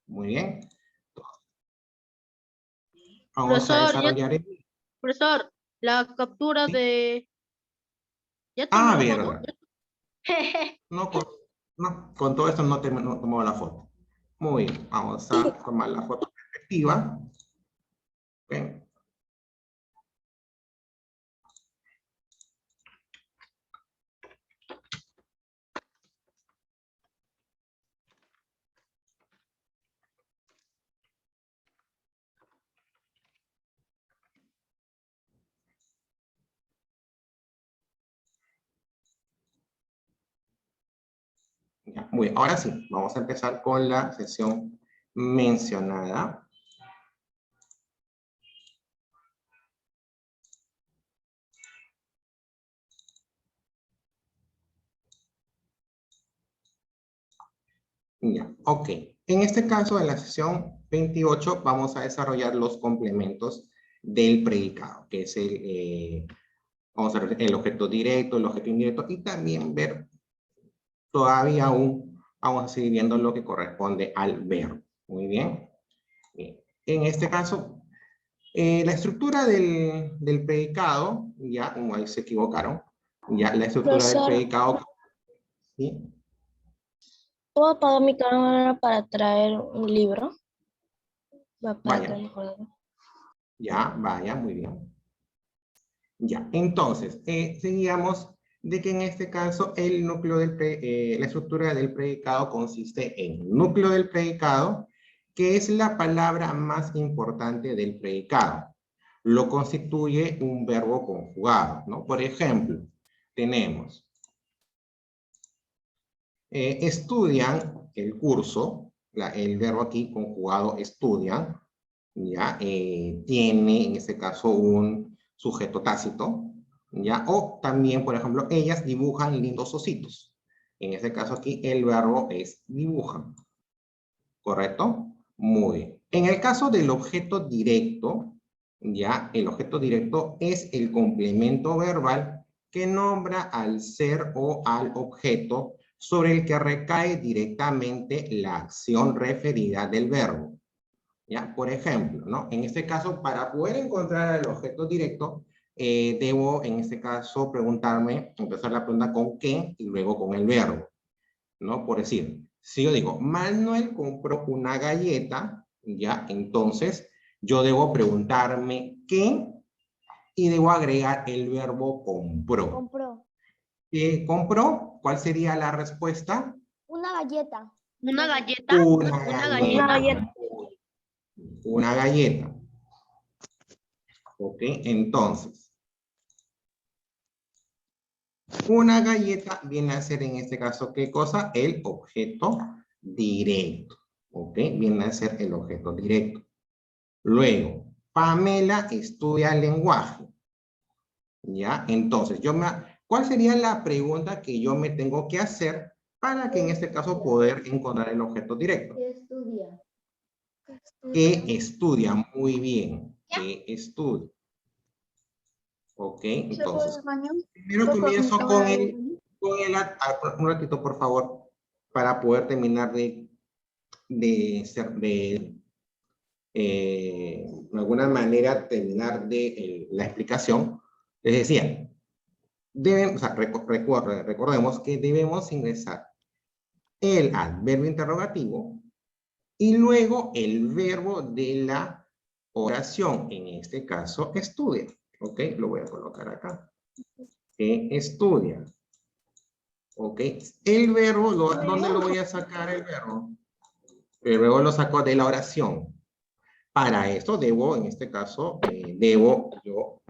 Muy bien. Vamos a desarrollar el... Profesor, la captura ¿Sí? de... ¿Ya tomó la foto? Verdad. No, con todo esto no tomó la foto. Muy bien, vamos a tomar la foto perspectiva. Bien. Ya, muy bien, ahora sí, vamos a empezar con la sesión mencionada. Ya, ok. En este caso, en la sesión 28, vamos a desarrollar los complementos del predicado, que es vamos a ver el objeto directo, el objeto indirecto, y también ver, todavía aún, vamos a seguir viendo lo que corresponde al verbo. Muy bien. Bien. En este caso, la estructura del predicado, ya, como ahí se equivocaron, ya la estructura del predicado, ¿sí? ¿Puedo apagar mi cámara para traer un libro? Vaya, ya, vaya, muy bien. Ya, entonces, seguíamos de que en este caso el núcleo la estructura del predicado consiste en núcleo del predicado, que es la palabra más importante del predicado. Lo constituye un verbo conjugado, ¿no? Por ejemplo, tenemos, estudian el curso, el verbo aquí conjugado estudian, ya, tiene en este caso un sujeto tácito, ya, o también, por ejemplo, ellas dibujan lindos ositos. En este caso aquí el verbo es dibujan, ¿correcto? Muy bien. En el caso del objeto directo, ya, el objeto directo es el complemento verbal que nombra al ser o al objeto sobre el que recae directamente la acción referida del verbo. ¿Ya? Por ejemplo, ¿no? En este caso, para poder encontrar el objeto directo, debo, en este caso, empezar la pregunta con qué y luego con el verbo, ¿no? Por decir, si yo digo, Manuel compró una galleta, ¿ya? Entonces, yo debo preguntarme qué y debo agregar el verbo compró. Compró. ¿Compró? ¿Cuál sería la respuesta? Una galleta. ¿Una galleta? Una galleta. Una galleta. Ok, entonces, una galleta viene a ser en este caso, ¿qué cosa? El objeto directo. Ok, viene a ser el objeto directo. Luego, Pamela estudia lenguaje. ¿Ya? Entonces, ¿cuál sería la pregunta que yo me tengo que hacer para que en este caso poder encontrar el objeto directo? ¿Qué estudia? ¿Qué estudia? Muy bien. ¿Qué estudia? Ok, entonces, primero comienzo con un ratito, por favor, para poder terminar de alguna manera, terminar la explicación. Les decía, recordemos que debemos ingresar el adverbio interrogativo y luego el verbo de la oración, en este caso, estudia. Ok, lo voy a colocar acá. Estudia. Ok, el verbo, ¿dónde lo voy a sacar el verbo? El verbo lo saco de la oración. Para esto debo, en este caso, debo yo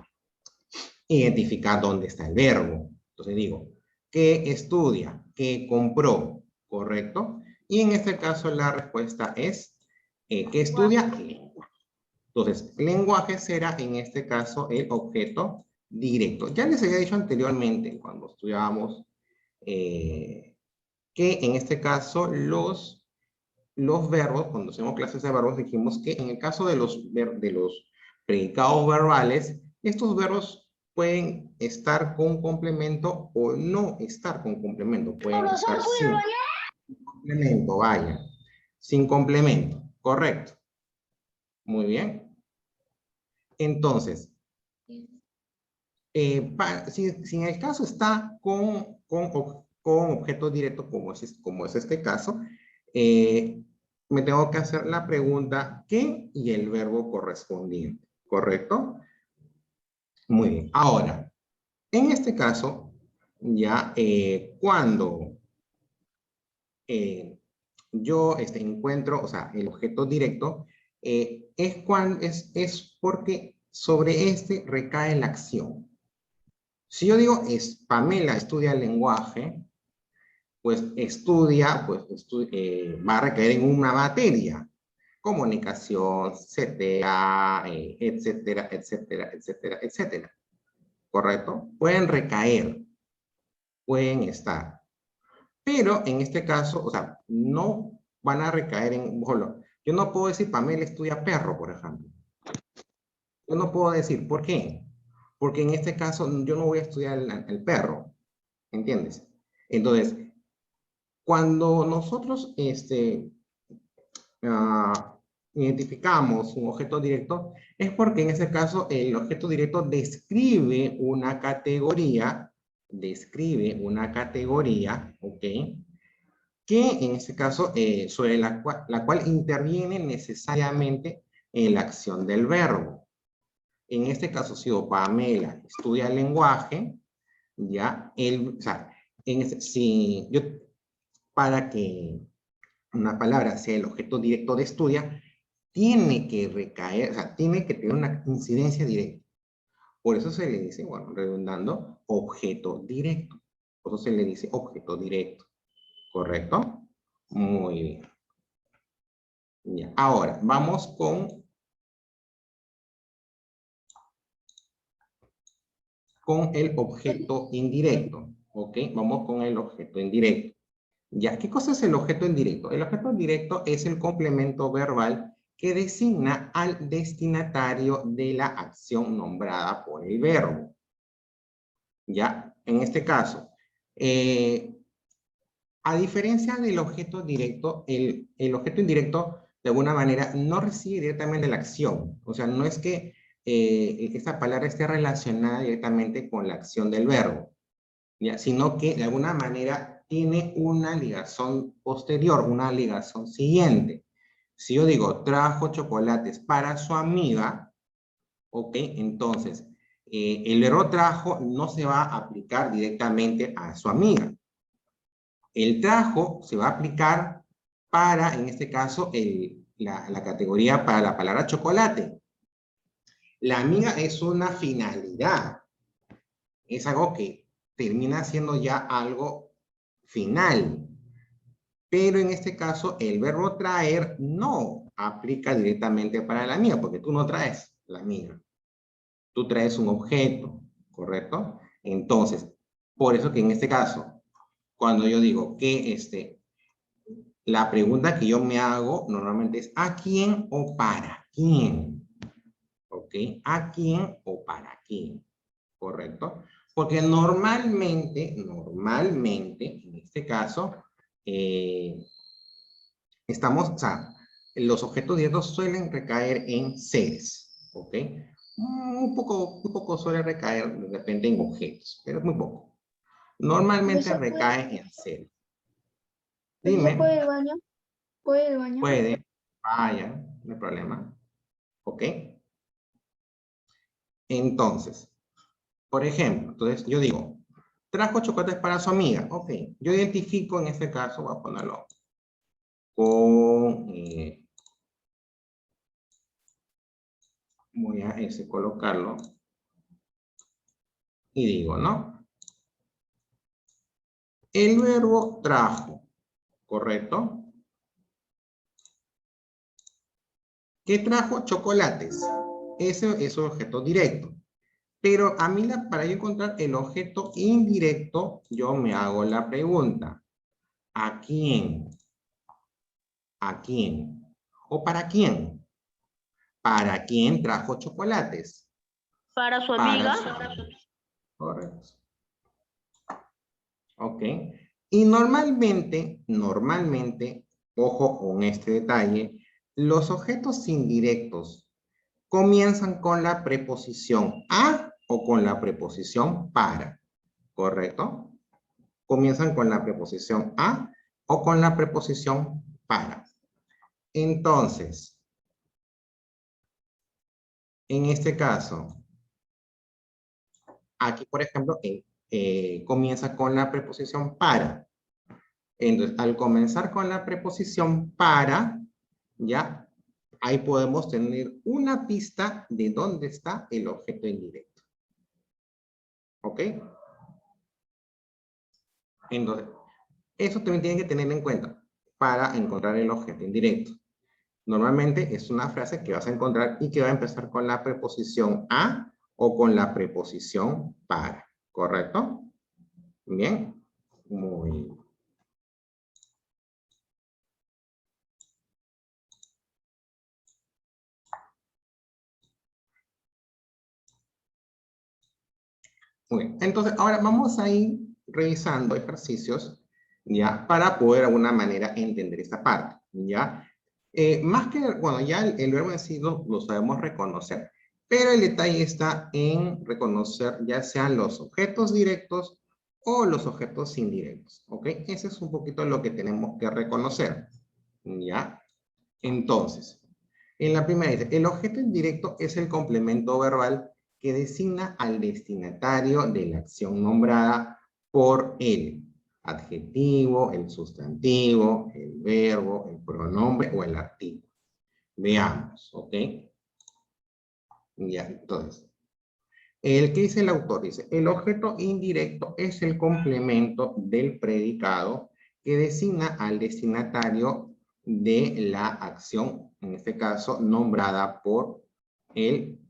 identificar dónde está el verbo. Entonces digo, que estudia, que compró, ¿correcto? Y en este caso la respuesta es, que estudia lenguaje. Entonces, lenguaje será en este caso el objeto directo. Ya les había dicho anteriormente, cuando estudiábamos, que en este caso los verbos, cuando hacemos clases de verbos, dijimos que en el caso de los predicados verbales, estos verbos pueden estar con complemento o no estar con complemento. Pueden estar sin complemento, vaya. Sin complemento. Correcto. Muy bien. Entonces, si en el caso está con objeto directo, como es este caso, me tengo que hacer la pregunta ¿qué? Y el verbo correspondiente. ¿Correcto? Muy bien. Ahora, en este caso, ya cuando yo encuentro, o sea, el objeto directo, es porque sobre este recae la acción. Si yo digo, Pamela estudia el lenguaje, pues va a recaer en una materia. Comunicación, CTA, etcétera, etcétera, etcétera, etcétera. ¿Correcto? Pueden recaer, pueden estar. Pero en este caso, o sea, no van a recaer en, yo no puedo decir Pamela estudia perro, por ejemplo. Yo no puedo decir, ¿por qué? Porque en este caso yo no voy a estudiar el perro, ¿entiendes? Entonces, cuando nosotros identificamos un objeto directo, es porque en ese caso el objeto directo describe una categoría, ¿ok? Que en este caso, sobre la cual interviene necesariamente en la acción del verbo. En este caso, si Pamela estudia el lenguaje, ya, o sea, para que una palabra sea el objeto directo de estudia, tiene que recaer, o sea, tiene que tener una incidencia directa. Por eso se le dice, bueno, redundando, objeto directo. Por eso se le dice objeto directo. ¿Correcto? Muy bien. Ya. Ahora, vamos con el objeto indirecto. ¿Ok? Vamos con el objeto indirecto. Ya, ¿qué cosa es el objeto indirecto? El objeto indirecto es el complemento verbal que designa al destinatario de la acción nombrada por el verbo. Ya, en este caso, a diferencia del objeto directo, el objeto indirecto, de alguna manera, no recibe directamente la acción. O sea, no es que esta palabra esté relacionada directamente con la acción del verbo, ¿ya? Sino que de alguna manera tiene una ligación posterior, una ligación siguiente. Si yo digo, trajo chocolates para su amiga, ¿ok? Entonces, el verbo trajo no se va a aplicar directamente a su amiga. El trajo se va a aplicar para, en este caso, la categoría para la palabra chocolate. La amiga es una finalidad. Es algo que termina siendo ya algo final. Pero en este caso, el verbo traer no aplica directamente para la amiga, porque tú no traes la amiga. Tú traes un objeto, ¿correcto? Entonces, por eso que en este caso, cuando yo digo que la pregunta que yo me hago normalmente es ¿a quién o para quién? ¿Ok? ¿A quién o para quién? ¿Correcto? Porque normalmente, en este caso, o sea, los objetos directos suelen recaer en seres, ¿ok? Un poco suele recaer de repente en objetos, pero es muy poco. Normalmente recae en seres. Dime. ¿Puede ir al baño? ¿Puede ir al baño? Puede, vayan, no hay problema. ¿Ok? Entonces, por ejemplo, entonces yo digo, trajo chocolates para su amiga. Ok, yo identifico en este caso, voy a ponerlo con, voy a colocarlo y digo, ¿no? El verbo trajo, ¿correcto? ¿Qué trajo? Chocolates. Ese es un objeto directo. Pero a mí, para yo encontrar el objeto indirecto, yo me hago la pregunta. ¿A quién? ¿A quién? ¿O para quién? ¿Para quién trajo chocolates? Para su Para amiga. su amiga. Correcto. ¿Ok? Y normalmente, ojo con este detalle, los objetos indirectos comienzan con la preposición a o con la preposición para, ¿correcto? Comienzan con la preposición a o con la preposición para. Entonces, en este caso, aquí, por ejemplo, comienza con la preposición para. Entonces, al comenzar con la preposición para, ya, ahí podemos tener una pista de dónde está el objeto indirecto. ¿Ok? Entonces, eso también tienen que tener en cuenta para encontrar el objeto indirecto. Normalmente es una frase que vas a encontrar y que va a empezar con la preposición a o con la preposición para. ¿Correcto? Bien. Muy bien. Muy bien. Entonces, ahora vamos a ir revisando ejercicios, ¿ya? Para poder de alguna manera entender esta parte, ¿ya? Más que, bueno, ya el verbo en sí lo sabemos reconocer, pero el detalle está en reconocer ya sean los objetos directos o los objetos indirectos, ¿ok? Ese es un poquito lo que tenemos que reconocer, ¿ya? Entonces, en la primera dice, el objeto indirecto es el complemento verbal que designa al destinatario de la acción nombrada por el adjetivo, el sustantivo, el verbo, el pronombre o el artículo. Veamos, ¿ok? Ya, entonces, el que dice el autor dice, el objeto indirecto es el complemento del predicado que designa al destinatario de la acción, en este caso, nombrada por el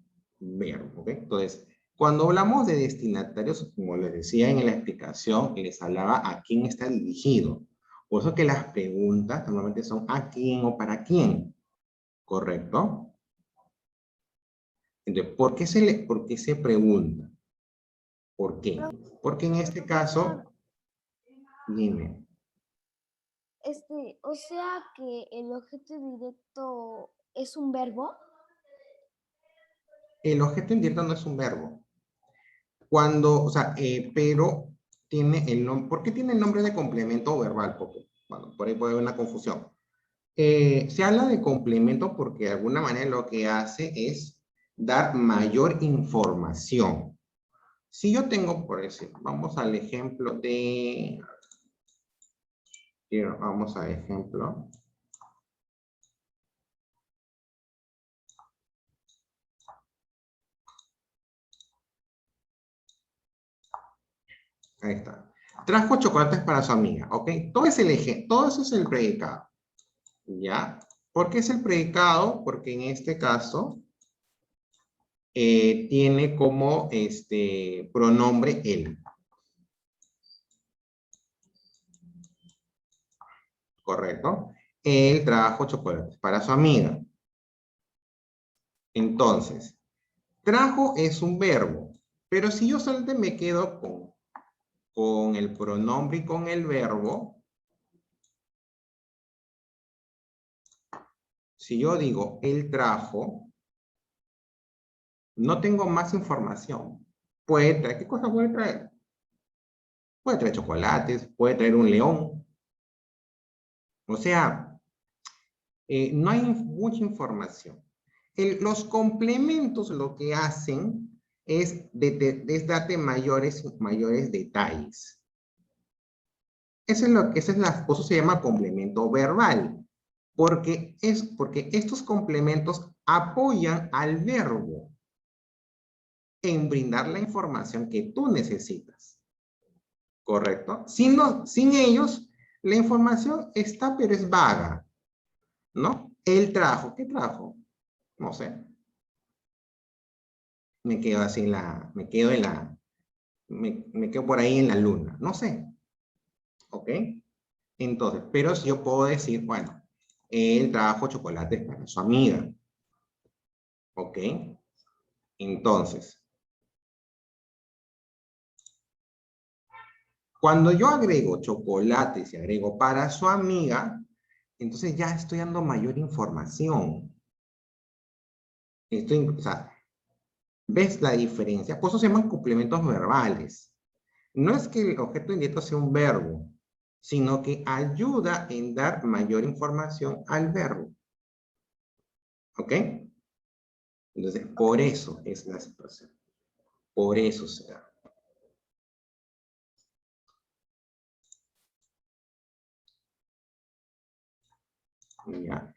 verbo, ¿ok? Entonces, cuando hablamos de destinatarios, como les decía en la explicación, les hablaba a quién está dirigido. Por eso que las preguntas normalmente son a quién o para quién, ¿correcto? Entonces, ¿por qué se pregunta? ¿Por qué? Porque en este caso, dime. O sea que el objeto directo es un verbo. El objeto indirecto no es un verbo. Cuando, o sea, pero tiene el nombre, ¿por qué tiene el nombre de complemento verbal? Porque, bueno, por ahí puede haber una confusión. Se habla de complemento porque de alguna manera lo que hace es dar mayor información. Si yo tengo, por ejemplo, vamos al ejemplo de, vamos al ejemplo. Ahí está. Trajo chocolates para su amiga, ¿ok? Todo es el eje, todo eso es el predicado, ¿ya? ¿Por qué es el predicado? Porque en este caso tiene como pronombre él. ¿Correcto? Él trajo chocolates para su amiga. Entonces, trajo es un verbo, pero si yo solamente me quedo con el pronombre y con el verbo, si yo digo él trajo, no tengo más información. Puede traer, ¿qué cosa puede traer? Puede traer chocolates, puede traer un león. O sea, no hay mucha información. Los complementos lo que hacen es darte mayores detalles. Eso se llama complemento verbal, porque estos complementos apoyan al verbo en brindar la información que tú necesitas. ¿Correcto? Sin ellos, la información está, pero es vaga, ¿no? Él trajo, ¿qué trajo? No sé. Me quedo así me quedo por ahí en la luna, no sé. ¿Ok? Entonces, pero si yo puedo decir, bueno, él trajo chocolates para su amiga. ¿Ok? Entonces, cuando yo agrego chocolates y agrego para su amiga, entonces ya estoy dando mayor información. O sea, ¿ves la diferencia? Por eso se llaman complementos verbales. No es que el objeto indirecto sea un verbo, sino que ayuda en dar mayor información al verbo. ¿Ok? Entonces, por eso es la situación. Por eso se da. ¿Ya?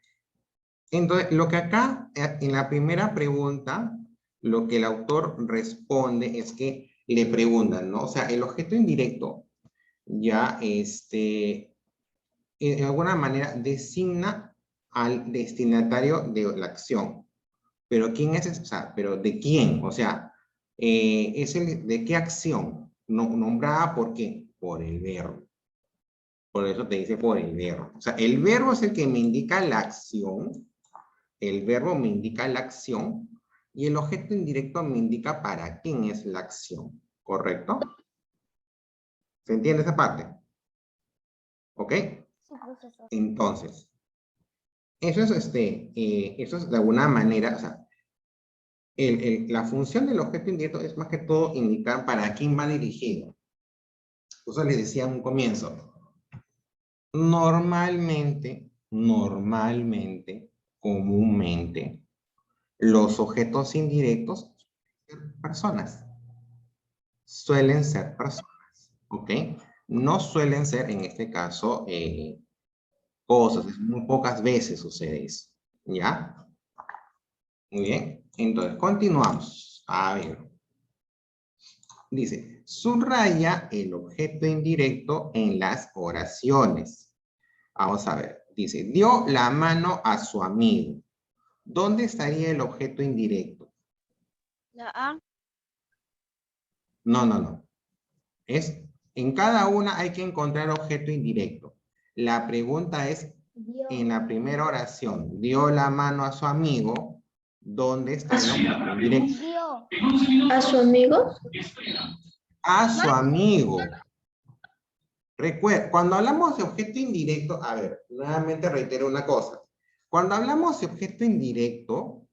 Entonces, lo que acá, en la primera pregunta, lo que el autor responde es que le preguntan, ¿no? O sea, el objeto indirecto ya, de alguna manera designa al destinatario de la acción. Pero ¿quién es ese? O sea, ¿pero de quién? O sea, ¿de qué acción? No, nombrada por qué? Por el verbo. Por eso te dice por el verbo. O sea, el verbo es el que me indica la acción. El verbo me indica la acción. Y el objeto indirecto me indica para quién es la acción. ¿Correcto? ¿Se entiende esa parte? ¿Ok? Sí, profesor. Entonces, eso es de alguna manera, o sea, la función del objeto indirecto es más que todo indicar para quién va dirigido. Eso les decía en un comienzo. Comúnmente, los objetos indirectos son personas. Suelen ser personas, ¿ok? No suelen ser, en este caso, cosas. Muy pocas veces sucede eso, ¿ya? Muy bien. Entonces, continuamos. A ver. Dice, subraya el objeto indirecto en las oraciones. Vamos a ver. Dice, dio la mano a su amigo. ¿Dónde estaría el objeto indirecto? La A. No, no, no. En cada una hay que encontrar objeto indirecto. La pregunta es, en la primera oración, dio la mano a su amigo. ¿Dónde está el objeto indirecto? ¿A su amigo? A su amigo. Recuerda, cuando hablamos de objeto indirecto, a ver, nuevamente reitero una cosa. Cuando hablamos de objeto indirecto,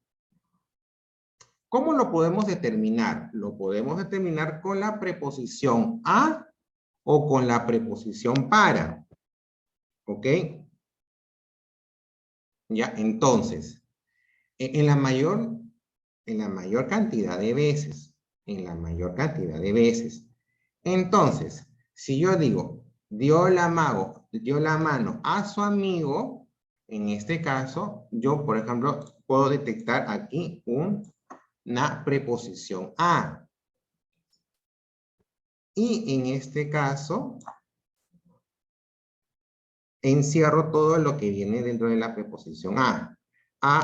¿cómo lo podemos determinar? Lo podemos determinar con la preposición a o con la preposición para. ¿Ok? Ya, entonces, en la mayor cantidad de veces, entonces, si yo digo, dio la mano a su amigo, en este caso, yo, por ejemplo, puedo detectar aquí una preposición a. Y en este caso, encierro todo lo que viene dentro de la preposición a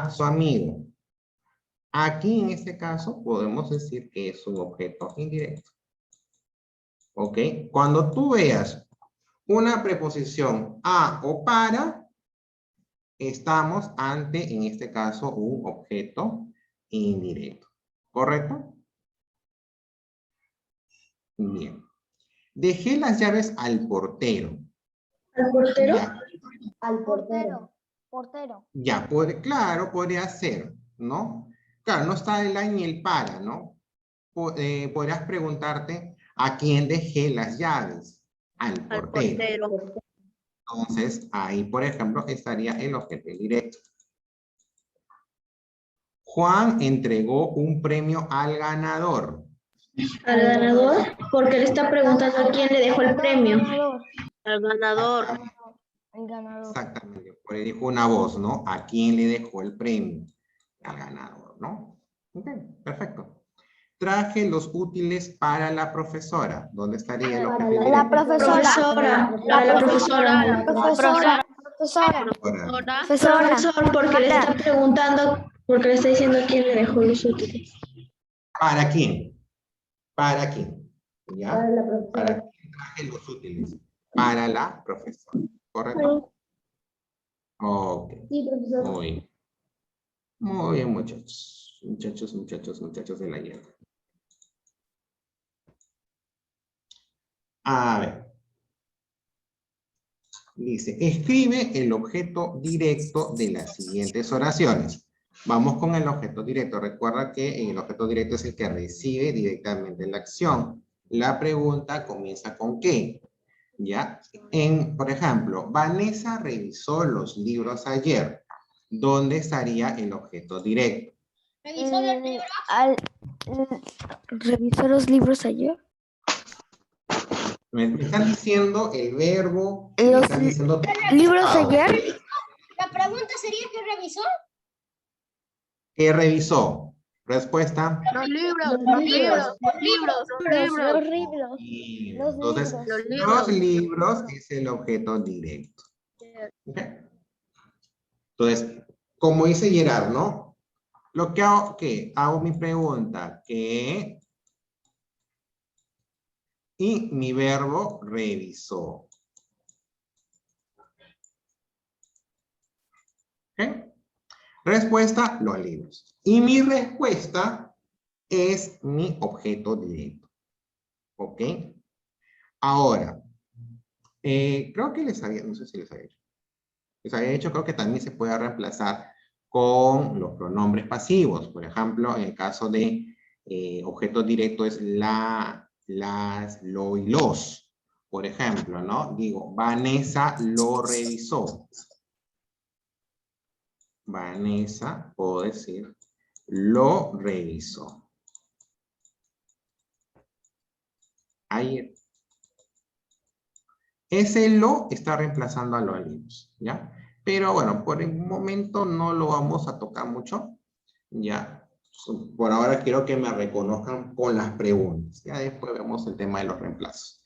su amigo. Aquí, en este caso, podemos decir que es un objeto indirecto. ¿Ok? Cuando tú veas una preposición a o para, estamos ante, en este caso, un objeto indirecto. ¿Correcto? Bien. Dejé las llaves al portero. ¿Al portero? Ya, Al portero. Portero. ya claro, podría ser, ¿no? Claro, no está el a ni el para, ¿no? Podrías preguntarte, ¿a quién dejé las llaves? Al Al portero. portero. Entonces, ahí, por ejemplo, estaría el objeto indirecto. Juan entregó un premio al ganador. Al ganador, porque le está preguntando a quién le dejó el premio. Al ganador. El ganador. Exactamente, por ahí dijo una voz, ¿no? ¿A quién le dejó el premio? Al ganador, ¿no? Ok, perfecto. Traje los útiles para la profesora. ¿Dónde estaría el objeto indirecto? La profesora. Para la profesora. La profesora. Profesor, porque le está preguntando, porque le está diciendo a quién le dejó los útiles. ¿Para quién? ¿Para quién? ¿Ya? Para la profesora. ¿Para quién traje los útiles? Para la profesora. ¿Correcto? Ok. Sí, profesor. Muy bien. Muy bien, muchachos. Muchachos de la hierba. A ver. Dice, escribe el objeto directo de las siguientes oraciones. Vamos con el objeto directo. Recuerda que el objeto directo es el que recibe directamente la acción. La pregunta comienza con ¿qué? ¿Ya? Por ejemplo, Vanessa revisó los libros ayer. ¿Dónde estaría el objeto directo? ¿Revisó los libros ayer? Me están diciendo el verbo, me están diciendo ¿Libros ayer? La pregunta sería ¿qué revisó? ¿qué revisó? Respuesta. Los libros, Los los libros. libros, los libros, los libros. libros. Y Los entonces, libros. los libros es el objeto directo. ¿Ok? Entonces, como dice Gerard, ¿no? Lo que hago, ¿qué? Hago mi pregunta, ¿qué? Y mi verbo revisó. ¿Ok? Respuesta, los libros. Y mi respuesta es mi objeto directo. ¿Ok? Ahora, creo que les había, no sé si les había hecho. Les había dicho, creo que también se puede reemplazar con los pronombres pasivos. Por ejemplo, en el caso de objeto directo es la, las, lo y los. Por ejemplo, ¿no? Digo, Vanessa lo revisó. Vanessa, puedo decir, lo revisó. Ayer. Ese lo está reemplazando a los libros, ¿ya? Pero bueno, por el momento no lo vamos a tocar mucho, ¿ya? Por ahora quiero que me reconozcan con las preguntas. Ya después vemos el tema de los reemplazos.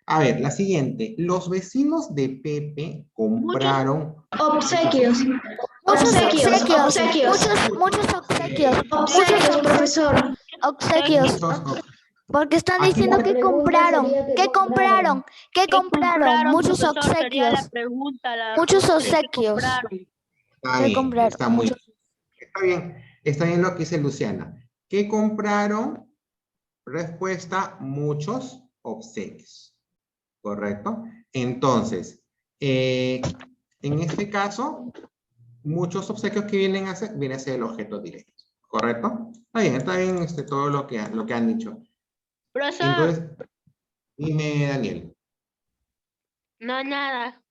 A ver, la siguiente. Los vecinos de Pepe compraron... Obsequios. Muchos Obsequios. obsequios. Obsequios. Muchos obsequios. Obsequios, profesor. Obsequios. Muchos, Porque están Aquí diciendo la que compraron. ¿Qué compraron? ¿Qué compraron? Muchos Profesor, sería obsequios. la pregunta, Muchos ¿qué obsequios. compraron? Está ¿Qué bien, compraron? está muy bien. Está bien lo que dice Luciana. ¿Qué compraron? Respuesta, muchos obsequios. ¿Correcto? Entonces, en este caso, muchos obsequios que vienen a ser, viene a ser el objeto directo. ¿Correcto? Está bien todo lo que han dicho. Profesor, Entonces, dime, Daniel. no, nada.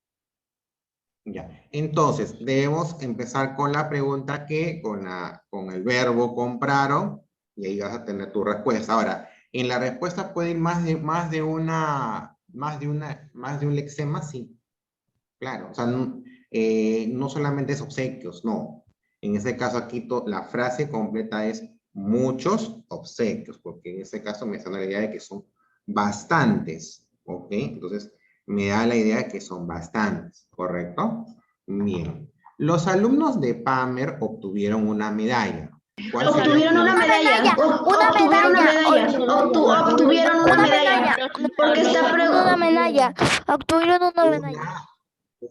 Ya. Entonces, debemos empezar con la pregunta que, con el verbo compraron, y ahí vas a tener tu respuesta. Ahora, en la respuesta puede ir más de un lexema, sí. Claro, o sea, no solamente es obsequios, no. En ese caso aquí la frase completa es muchos obsequios, porque en ese caso me da la idea de que son bastantes, ¿ok? Entonces, me da la idea de que son bastantes, ¿correcto? Bien. Los alumnos de Palmer obtuvieron una medalla. ¿Cuál sería? Obtuvieron una medalla. Obtuvieron una medalla. Obtuvieron una medalla. Porque está Una preguntando. medalla. Obtuvieron una medalla.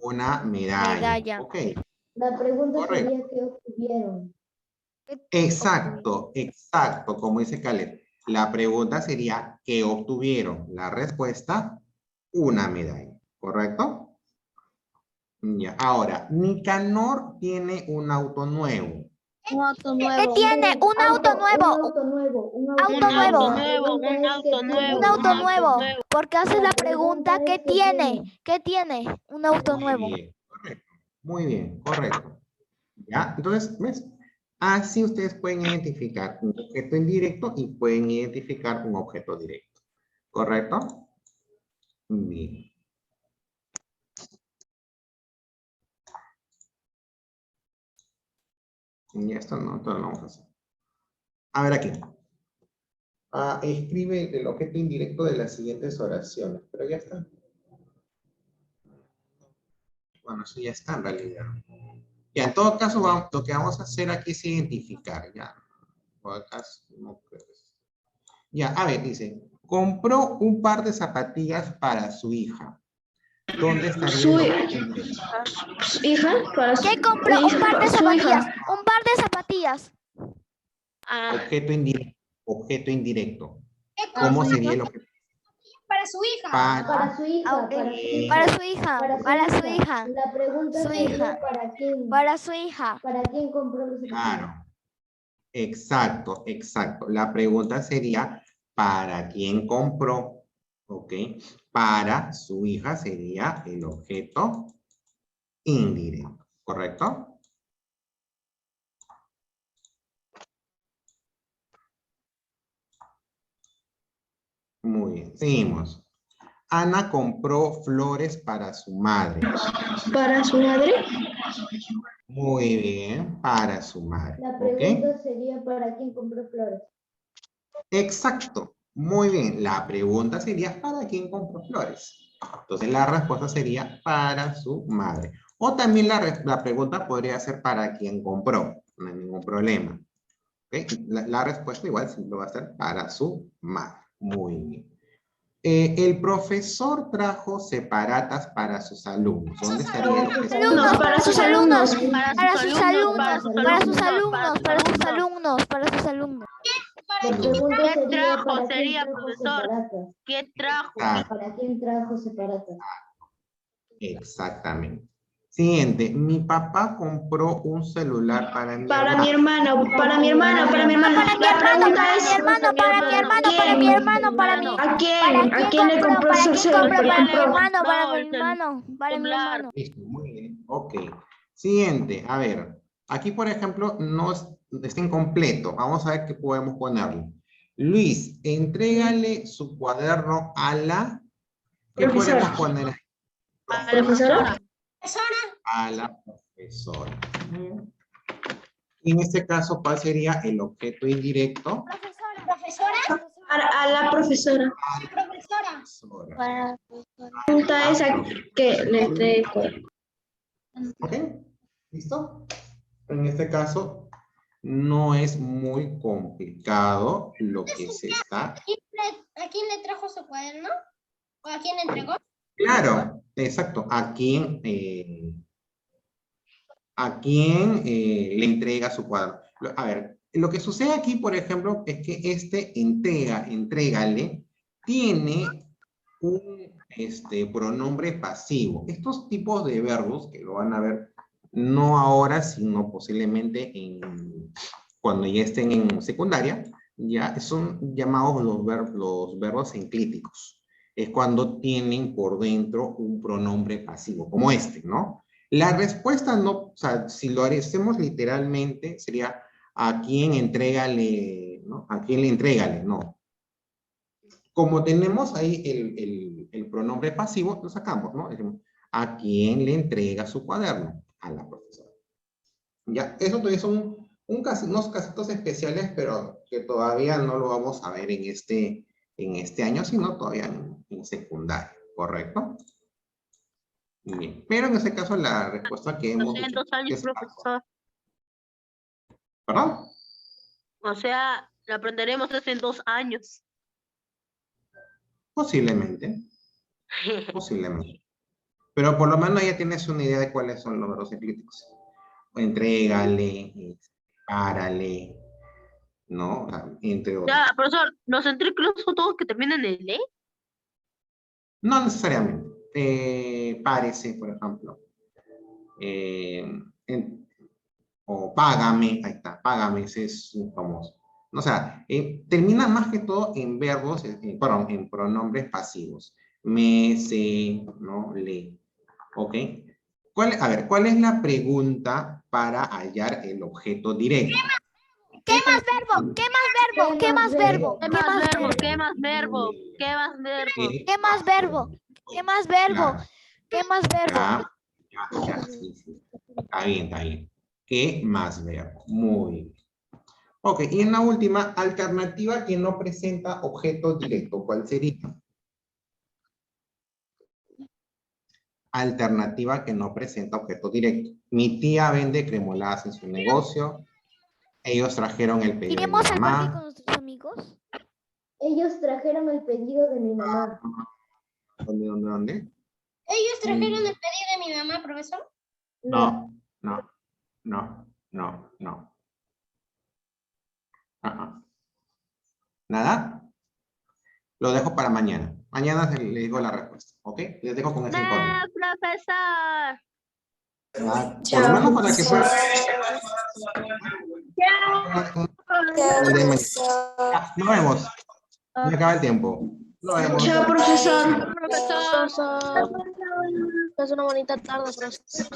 Una medalla. Medalla. Ok. La pregunta Correcto. sería ¿qué obtuvieron? Exacto, exacto, como dice Caleb. La pregunta sería, ¿qué obtuvieron? La respuesta, una medalla, ¿correcto? Ya, ahora, Nicanor tiene un auto nuevo. Un auto nuevo. ¿Qué tiene? Un auto nuevo. Un auto nuevo. Un Auto nuevo. Un auto nuevo. Un auto nuevo. Porque hace la pregunta, ¿qué tiene? ¿Qué tiene? Un auto nuevo. Bien, correcto. Muy bien, correcto. ¿Ya? Entonces, ¿ves? Así ustedes pueden identificar un objeto indirecto y pueden identificar un objeto directo. ¿Correcto? Bien. Y esto no lo vamos a hacer. A ver aquí. Escribe el objeto indirecto de las siguientes oraciones. Pero ya está. Bueno, eso ya está en realidad. Ya, en todo caso, lo que vamos a hacer aquí es identificar. Ya. Por acaso, no creo. Ya, a ver, dice. Compró un par de zapatillas para su hija. ¿Dónde estaría Su el objeto indirecto? hija para su ¿Qué compró? Un par de su zapatillas. hija. Un par de zapatillas. Ah, Objeto indirecto. Objeto indirecto. ¿Cómo sería el objeto? Para su hija. Para su hija. Ah, ok. Para su hija. Para su hija. Para su hija. La pregunta Su sería hija. ¿para quién? Para su hija. ¿Para quién compró los zapatos? Claro. Exacto, exacto. La pregunta sería, ¿para quién compró? ¿Ok? Para su hija sería el objeto indirecto, ¿correcto? Muy bien, seguimos. Ana compró flores para su madre. ¿Para su madre? Muy bien, para su madre. La ¿Ok? pregunta sería ¿para quién compró flores? Exacto. Muy bien. La pregunta sería ¿para quién compró flores? Entonces la respuesta sería para su madre. O también la pregunta podría ser ¿para quién compró? No hay ningún problema. ¿Ok? La respuesta igual siempre va a ser para su madre. Muy bien. El profesor trajo separatas para sus alumnos. ¿Dónde estaría el Alumnos, para sus alumnos. Para sus alumnos. Para sus alumnos. Para sus alumnos. Para sus alumnos. La pregunta ¿Qué sería trajo ¿para quién sería, trajo profesor? separatas? ¿Qué trajo? ¿Para quién trajo separatas? Exactamente. Siguiente. Mi papá compró un celular para mi Para mi hermano. hermano, para mi hermano, para mi hermano. La pregunta es, Para mi hermano, para mi hermano, para mi. ¿a quién? ¿A quién le compró ¿Para el quién celular? compró? Para mi compró? hermano, para No, mi el hermano, para mi celular. hermano. Listo, muy bien. Ok. Siguiente. A ver. Aquí, por ejemplo, no está incompleto. Vamos a ver qué podemos ponerle. Luis, entrégale su cuaderno a la... ¿Qué Profesora. podemos poner ahí? A la ¿Profesora? A la profesora. Muy bien. Y en este caso, ¿cuál sería el objeto indirecto? Profesora. A la profesora. Profesora. Profesora. Para- La pregunta es a que le entregue. ¿Ok? ¿Listo? En este caso, no es muy complicado lo que se está... ¿A quién le trajo su cuaderno? ¿O a quién le entregó? Claro, exacto. ¿A quién le entrega su cuadro? A ver, lo que sucede aquí, por ejemplo, es que entrégale, tiene un pronombre pasivo. Estos tipos de verbos, que lo van a ver no ahora, sino posiblemente cuando ya estén en secundaria, ya son llamados los verbos enclíticos. Es cuando tienen por dentro un pronombre pasivo, como este, ¿no? La respuesta no, o sea, si lo hacemos literalmente, sería ¿a quién entrégale, no? ¿A quién le entrégale? No. Como tenemos ahí el pronombre pasivo, lo sacamos, ¿no? Decimos, ¿a quién le entrega su cuaderno? A la profesora. Ya, eso todavía son unos casitos especiales, pero que todavía no lo vamos a ver en este año, sino todavía en secundaria, ¿correcto? Bien, pero en este caso la respuesta que hemos En dicho 2 años, es profesor. ¿perdón? O sea, lo aprenderemos eso en 2 años. Posiblemente, posiblemente. Pero por lo menos ya tienes una idea de cuáles son los verbos enclíticos. Entrégale, párale, ¿no? O sea, entre otros. Ya, profesor, los enclíticos son todos que terminan en E. No necesariamente. Párese, por ejemplo. O págame, ahí está, págame, ese es un famoso. O sea, termina más que todo en verbos, perdón, en pronombres pasivos. Me, se, no, le. ¿Ok? A ver, ¿cuál es la pregunta para hallar el objeto directo? ¿Qué más verbo? ¿Qué más verbo? ¿Qué más verbo? ¿Qué más verbo? ¿Qué más verbo? ¿Qué más verbo? ¿Qué más verbo? ¿Qué más verbo? ¿Qué más verbo? Ya, sí, sí. Está bien, está bien. ¿Qué más verbo? Muy bien. Ok, y en la última, alternativa que no presenta objeto directo, ¿cuál sería? Alternativa que no presenta objeto directo. Mi tía vende cremoladas en su negocio. Ellos trajeron el pedido de mi ¿Iremos al parque con mamá. nuestros amigos? Ellos trajeron el pedido de mi mamá. ¿Dónde? ¿Ellos trajeron el pedido de mi mamá, profesor? No. ¿Nada? Lo dejo para mañana. Mañana les digo la respuesta, ¿ok? Les dejo con esa incógnita. Profesor. Por lo menos para que puedan... Nos vemos. Me acaba el tiempo. Nos vemos. Chao, profesor. Profesor. Es una bonita tarde, profesor.